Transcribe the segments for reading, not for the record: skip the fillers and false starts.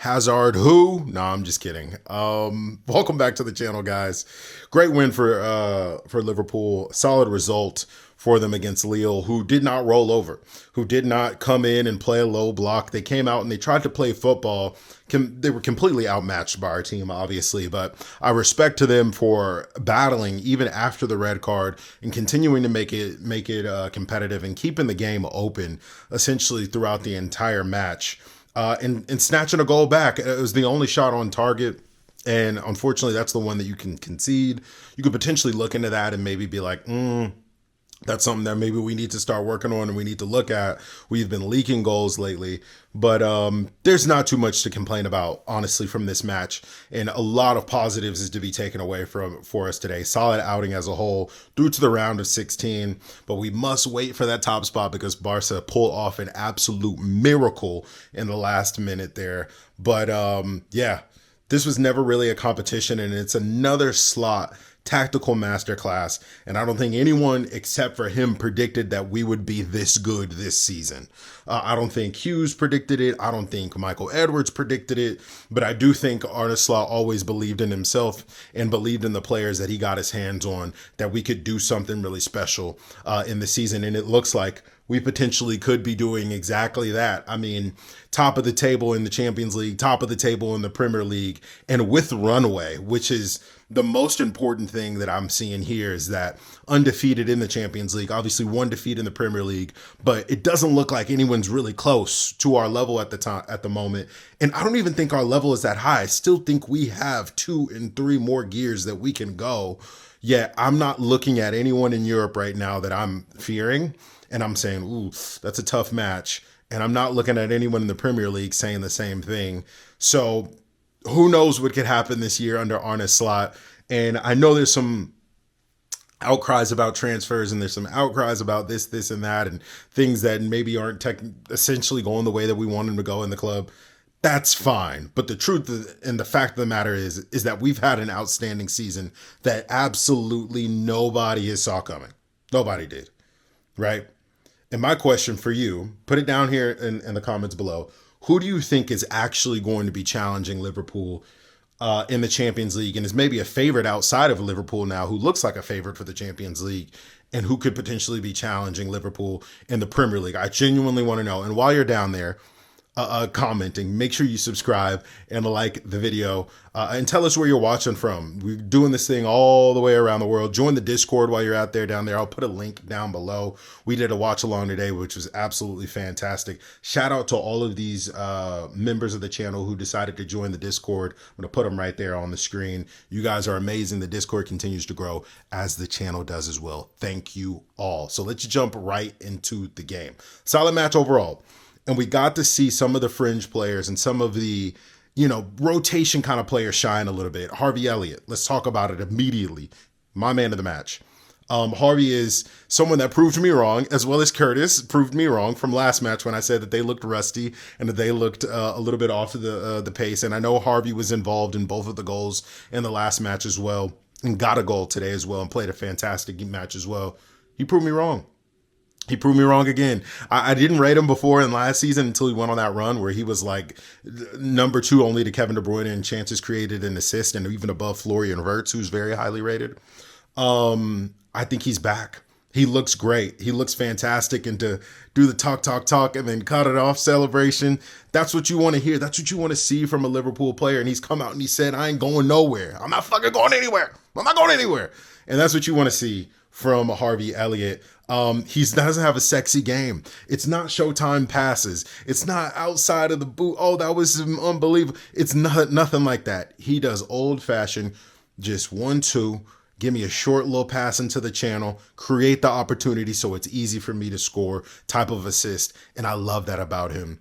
Hazard who? No, I'm just kidding. Welcome back to the channel, guys. Great win for Liverpool. Solid result for them against Lille, who did not roll over, who did not come in and play a low block. They came out and they tried to play football. They were completely outmatched by our team, obviously, but I respect to them for battling even after the red card and continuing to make it competitive and keeping the game open essentially throughout the entire match. And snatching a goal back. It was the only shot on target. And unfortunately, that's the one that you can concede. You could potentially look into that and maybe be like, that's something that maybe we need to start working on and we need to look at. We've been leaking goals lately, but there's not too much to complain about, honestly, from this match. And a lot of positives is to be taken away for us today. Solid outing as a whole through to the round of 16, but we must wait for that top spot because Barca pulled off an absolute miracle in the last minute there. But yeah, this was never really a competition, and it's another slot tactical masterclass, and I don't think anyone except for him predicted that we would be this good this season. I don't think Hughes predicted it. I don't think Michael Edwards predicted it, but I do think Arne always believed in himself and believed in the players that he got his hands on, that we could do something really special in the season, and it looks like we potentially could be doing exactly that. I mean, top of the table in the Champions League, top of the table in the Premier League, and with runway, which is the most important thing that I'm seeing here, is that undefeated in the Champions League, obviously one defeat in the Premier League, but it doesn't look like anyone's really close to our level at the moment. And I don't even think our level is that high. I still think we have 2 and 3 more gears that we can go. Yet I'm not looking at anyone in Europe right now that I'm fearing. And I'm saying, ooh, that's a tough match. And I'm not looking at anyone in the Premier League saying the same thing. So who knows what could happen this year under Arne Slot. And I know there's some outcries about transfers and there's some outcries about this and that and things that maybe aren't essentially going the way that we want them to go in the club. That's fine. But the truth and the fact of the matter is that we've had an outstanding season that absolutely nobody has saw coming. Nobody did. Right? And my question for you, put it down here in the comments below. Who do you think is actually going to be challenging Liverpool in the Champions League and is maybe a favorite outside of Liverpool now, who looks like a favorite for the Champions League, and who could potentially be challenging Liverpool in the Premier League? I genuinely want to know. And while you're down there commenting, make sure you subscribe and like the video and tell us where you're watching from. We're doing this thing all the way around the world. Join the Discord while you're out there down there. I'll put a link down below. We did a watch along today, which was absolutely fantastic. Shout out to all of these members of the channel who decided to join the Discord. I'm going to put them right there on the screen. You guys are amazing. The Discord continues to grow as the channel does as well. Thank you all. So let's jump right into the game. Solid match overall. And we got to see some of the fringe players and some of the, rotation kind of players shine a little bit. Harvey Elliott, let's talk about it immediately. My man of the match. Harvey is someone that proved me wrong, as well as Curtis proved me wrong from last match when I said that they looked rusty and that they looked a little bit off of the pace. And I know Harvey was involved in both of the goals in the last match as well, and got a goal today as well, and played a fantastic match as well. He proved me wrong. He proved me wrong again. I didn't rate him before in last season until he went on that run where he was like number 2 only to Kevin De Bruyne in chances created and assists, and even above Florian Wirtz, who's very highly rated. I think he's back. He looks great. He looks fantastic. And to do the talk, and then cut it off celebration, that's what you want to hear. That's what you want to see from a Liverpool player. And he's come out and he said, I ain't going nowhere. I'm not fucking going anywhere. I'm not going anywhere. And that's what you want to see from Harvey Elliott. He doesn't have a sexy game. It's not Showtime passes. It's not outside of the boot. Oh, that was unbelievable. It's nothing like that. He does old fashioned, just 1-2. Give me a short little pass into the channel, create the opportunity so it's easy for me to score type of assist. And I love that about him.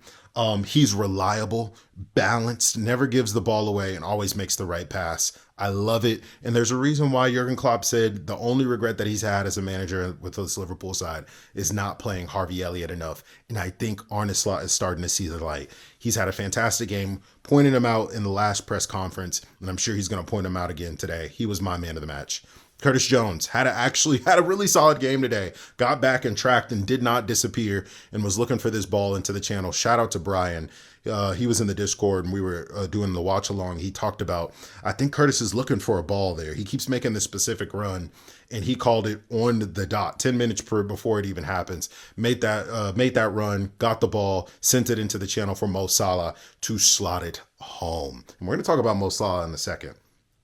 He's reliable, balanced, never gives the ball away, and always makes the right pass. I love it. And there's a reason why Jurgen Klopp said the only regret that he's had as a manager with this Liverpool side is not playing Harvey Elliott enough. And I think Arne Slot is starting to see the light. He's had a fantastic game, pointing him out in the last press conference, and I'm sure he's going to point him out again today. He was my man of the match. Curtis Jones had a really solid game today. Got back and tracked and did not disappear and was looking for this ball into the channel. Shout out to Brian. He was in the Discord and we were doing the watch along. He talked about, I think Curtis is looking for a ball there. He keeps making this specific run and he called it on the dot, 10 minutes before it even happens. Made that run, got the ball, sent it into the channel for Mo Salah to slot it home. And we're going to talk about Mo Salah in a second.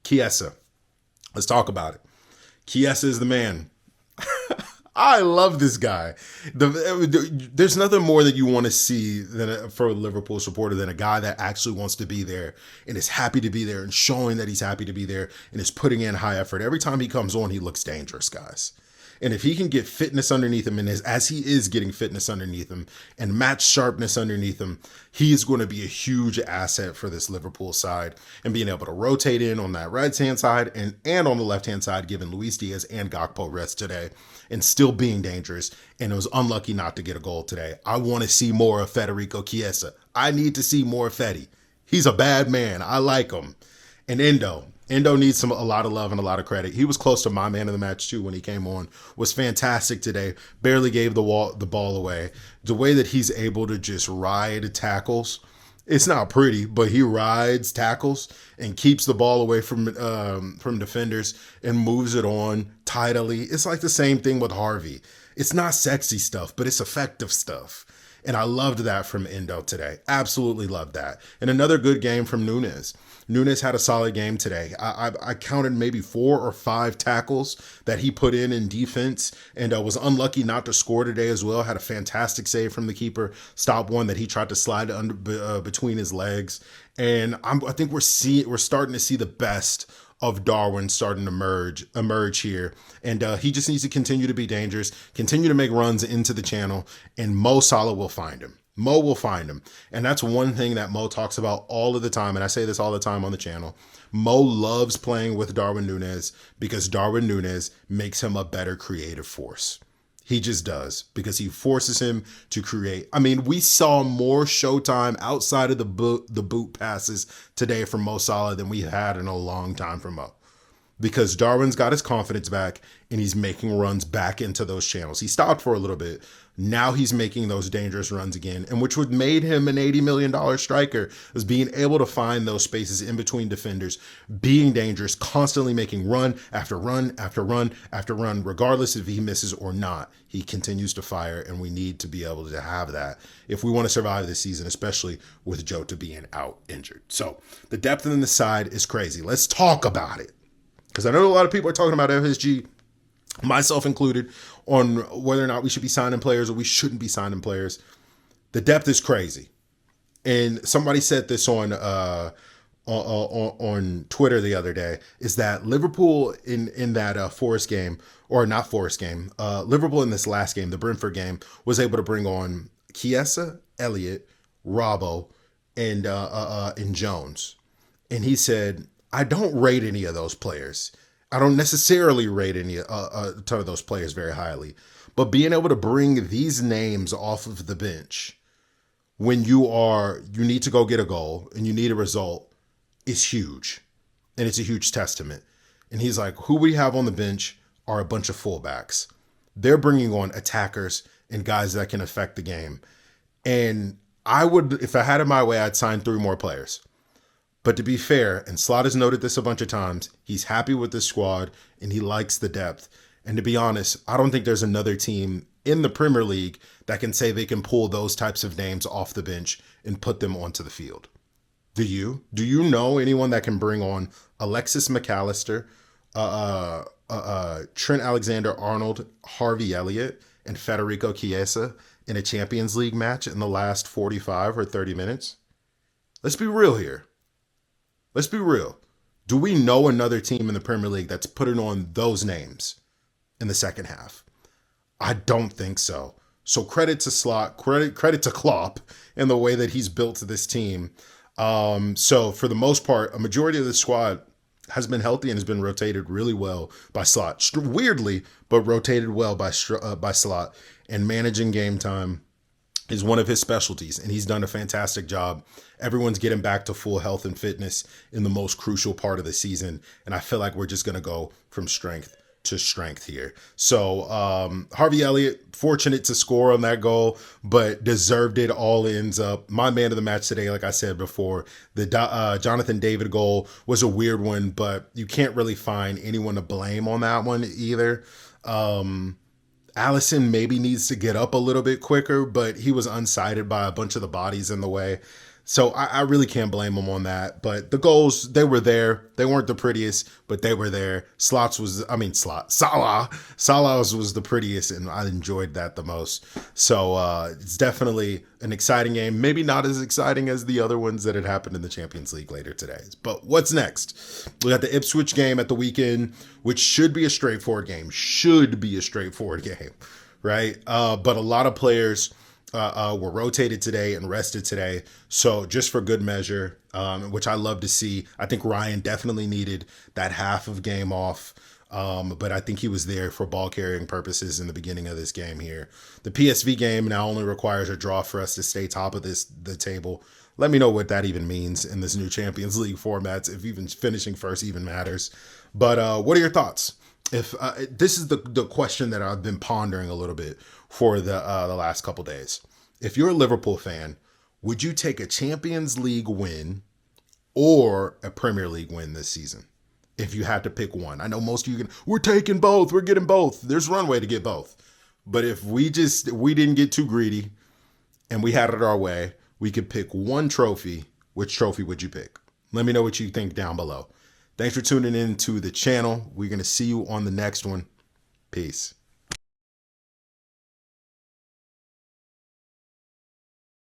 Chiesa. Let's talk about it. Chiesa is the man. I love this guy. There's nothing more that you want to see for a Liverpool supporter than a guy that actually wants to be there and is happy to be there and showing that he's happy to be there and is putting in high effort. Every time he comes on, he looks dangerous, guys. And if he can get fitness underneath him, and as he is getting fitness underneath him and match sharpness underneath him, he is going to be a huge asset for this Liverpool side and being able to rotate in on that right-hand side and on the left-hand side, giving Luis Diaz and Gakpo rest today and still being dangerous. And it was unlucky not to get a goal today. I want to see more of Federico Chiesa. I need to see more of Fetty. He's a bad man. I like him. And Endo needs a lot of love and a lot of credit. He was close to my man of the match too when he came on. Was fantastic today. Barely gave the ball away. The way that he's able to just ride tackles, it's not pretty, but he rides tackles and keeps the ball away from defenders and moves it on tidily. It's like the same thing with Harvey. It's not sexy stuff, but it's effective stuff. And I loved that from Endo today. Absolutely loved that. And another good game from Núñez. Núñez had a solid game today. I counted maybe 4 or 5 tackles that he put in defense and was unlucky not to score today as well. Had a fantastic save from the keeper. Stopped one that he tried to slide between his legs. And I think we're starting to see the best of Darwin starting to emerge here. And he just needs to continue to be dangerous, continue to make runs into the channel, and Mo Salah will find him. Mo will find him. And that's one thing that Mo talks about all of the time. And I say this all the time on the channel. Mo loves playing with Darwin Núñez because Darwin Núñez makes him a better creative force. He just does, because he forces him to create. I mean, we saw more showtime outside of the boot passes today from Mo Salah than we had in a long time from Mo. Because Darwin's got his confidence back and he's making runs back into those channels. He stopped for a little bit. Now he's making those dangerous runs again, and which would made him an $80 million striker, is being able to find those spaces in between defenders, being dangerous, constantly making run after run after run after run, regardless if he misses or not. He continues to fire, and we need to be able to have that if we want to survive this season, especially with Jota being out injured. So the depth in the side is crazy. Let's talk about it, because I know a lot of people are talking about FSG, myself included, on whether or not we should be signing players or we shouldn't be signing players. The depth is crazy. And somebody said this on Twitter the other day, is that Liverpool in that Forest game, or not Forest game, Liverpool in this last game, the Brentford game, was able to bring on Chiesa, Elliott, Robbo, and Jones. And he said, I don't rate any of those players. I don't necessarily rate any a ton of those players very highly, but being able to bring these names off of the bench when you need to go get a goal and you need a result is huge, and it's a huge testament. And he's like, who we have on the bench are a bunch of fullbacks. They're bringing on attackers and guys that can affect the game. And I would, if I had it my way, I'd sign 3 more players. But to be fair, and Slot has noted this a bunch of times, he's happy with this squad and he likes the depth. And to be honest, I don't think there's another team in the Premier League that can say they can pull those types of names off the bench and put them onto the field. Do you? Do you know anyone that can bring on Alexis McAllister, Trent Alexander-Arnold, Harvey Elliott, and Federico Chiesa in a Champions League match in the last 45 or 30 minutes? Let's be real here. Let's be real. Do we know another team in the Premier League that's putting on those names in the second half? I don't think so. So credit to Slot, credit to Klopp and the way that he's built this team. So for the most part, a majority of the squad has been healthy and has been rotated really well by Slot. Weirdly, but rotated well by Slot. And managing game time is one of his specialties, and he's done a fantastic job. Everyone's getting back to full health and fitness in the most crucial part of the season, and I feel like we're just going to go from strength to strength here. So Harvey Elliott, fortunate to score on that goal, but deserved it. All ends up my man of the match today. Like I said before, the Jonathan David goal was a weird one, but you can't really find anyone to blame on that one either. Allison maybe needs to get up a little bit quicker, but he was unsighted by a bunch of the bodies in the way. So I really can't blame him on that. But the goals, they were there. They weren't the prettiest, but they were there. Salah was the prettiest, and I enjoyed that the most. So it's definitely an exciting game. Maybe not as exciting as the other ones that had happened in the Champions League later today. But what's next? We got the Ipswich game at the weekend, which should be a straightforward game. Right? But a lot of players were rotated today and rested today. So just for good measure, which I love to see. I think Ryan definitely needed that half of game off. But I think he was there for ball carrying purposes in the beginning of this game here. The PSV game now only requires a draw for us to stay top of the table. Let me know what that even means in this new Champions League formats, if even finishing first even matters. But what are your thoughts? If this is the question that I've been pondering a little bit for the last couple days. If you're a Liverpool fan, would you take a Champions League win or a Premier League win this season? If you had to pick one. I know most of you we're taking both. We're getting both. There's runway to get both. But if we didn't get too greedy and we had it our way, we could pick one trophy. Which trophy would you pick? Let me know what you think down below. Thanks for tuning in to the channel. We're going to see you on the next one. Peace.